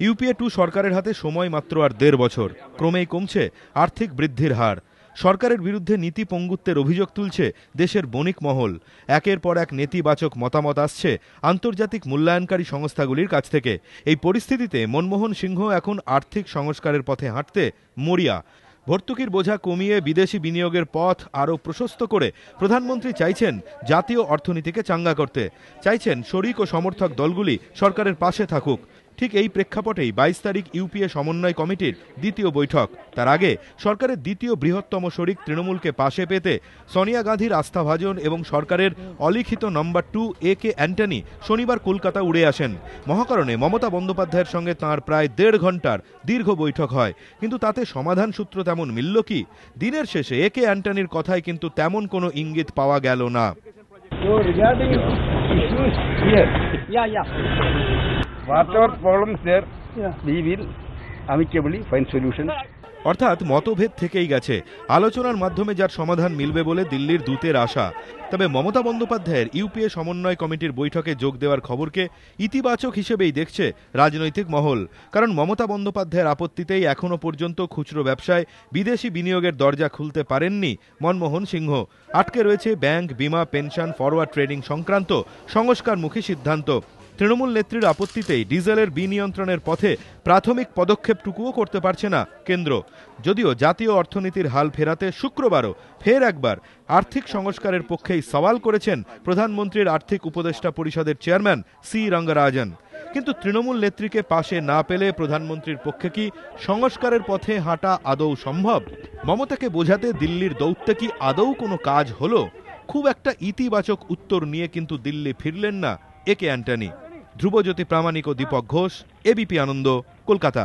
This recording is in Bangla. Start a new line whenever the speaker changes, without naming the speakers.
ইউপিএ 2 সরকারের হাতে সময় মাত্র আর ১.৫ বছর। ক্রমেই কমছে আর্থিক বৃদ্ধির হার। সরকারের বিরুদ্ধে নীতি পঙ্গুত্বের অভিযোগ তুলছে দেশের বণিক মহল। একের পর এক নেতিবাচক মতামত আসছে আন্তর্জাতিক মূল্যায়নকারী সংস্থাগুলির কাছ থেকে। এই পরিস্থিতিতে মনমোহন সিংহ এখন আর্থিক সংস্কারের পথে হাঁটতে মরিয়া। ভর্তুকির বোঝা কমিয়ে বিদেশি বিনিয়োগের পথ আরও প্রশস্ত করে প্রধানমন্ত্রী চাইছেন জাতীয় অর্থনীতিকে চাঙ্গা করতে। চাইছেন শরিক ও সমর্থক দলগুলি সরকারের পাশে থাকুক। ঠিক এই প্রেক্ষাপটেই ২২ তারিখ ইউপিএ সমন্বয় কমিটির দ্বিতীয় বৈঠক। তার আগে সরকারের দ্বিতীয় বৃহত্তম শরিক তৃণমূলকে পাশে পেতে সোনিয়া গাঁধীর আস্থাভাজন এবং সরকারের অলিখিত নম্বর 2 এ.কে অ্যান্টনি শনিবার কলকাতা উড়ে আসেন। মহাকারণে মমতা বন্দ্যোপাধ্যায়ের সঙ্গে তাঁর প্রায় ১.৫ ঘন্টার দীর্ঘ বৈঠক হয়। কিন্তু তাতে সমাধান সূত্র তেমন মিলল কি? দিনের শেষে এ.কে অ্যান্টনির কথায় কিন্তু তেমন কোনো ইঙ্গিত পাওয়া গেল না।
Whatever problems there, we will amicably find solutions.
অর্থাৎ মতভেদ থেকেই গেছে। আলোচনার মাধ্যমে যার সমাধান মিলবে বলে দিল্লির দূতের আশা। তবে মমতা বন্দ্যোপাধ্যায়ের ইউপিএ সমন্বয় কমিটির বৈঠকে যোগ দেওয়ার খবরকে ইতিবাচক হিসেবেই দেখছে রাজনৈতিক মহল। কারণ মমতা বন্দ্যোপাধ্যায়ের আপত্তিতেই এখনো পর্যন্ত খুচরো ব্যবসায় বিদেশি বিনিয়োগের দরজা খুলতে পারেননি মনমোহন সিংহ। আটকে রয়েছে ব্যাংক, বিমা, পেনশন, ফরওয়ার্ড ট্রেডিং সংক্রান্ত সংস্কারমুখী সিদ্ধান্ত। তৃণমূল নেত্রীর আপত্তিতেই ডিজেলের বিনিয়ন্ত্রণের পথে প্রাথমিক পদক্ষেপটুকুও করতে পারছে না কেন্দ্র। যদিও জাতীয় অর্থনীতির হাল ফেরাতে শুক্রবারও ফের একবার আর্থিক সংস্কারের পক্ষেই সওয়াল করেছেন প্রধানমন্ত্রীর আর্থিক উপদেষ্টা পরিষদের চেয়ারম্যান সি রঙ্গরাজন। কিন্তু তৃণমূল নেত্রীকে পাশে না পেলে প্রধানমন্ত্রীর পক্ষে কি সংস্কারের পথে হাঁটা আদৌ সম্ভব? মমতাকে বোঝাতে দিল্লির দৌত্যে কি আদৌ কোনো কাজ হলো? খুব একটা ইতিবাচক উত্তর নিয়ে কিন্তু দিল্লি ফিরলেন না এ.কে অ্যান্টনি। ধ্রুবজ্যোতি প্রামাণিক ও দীপক ঘোষ, এবিপি আনন্দ, কলকাতা।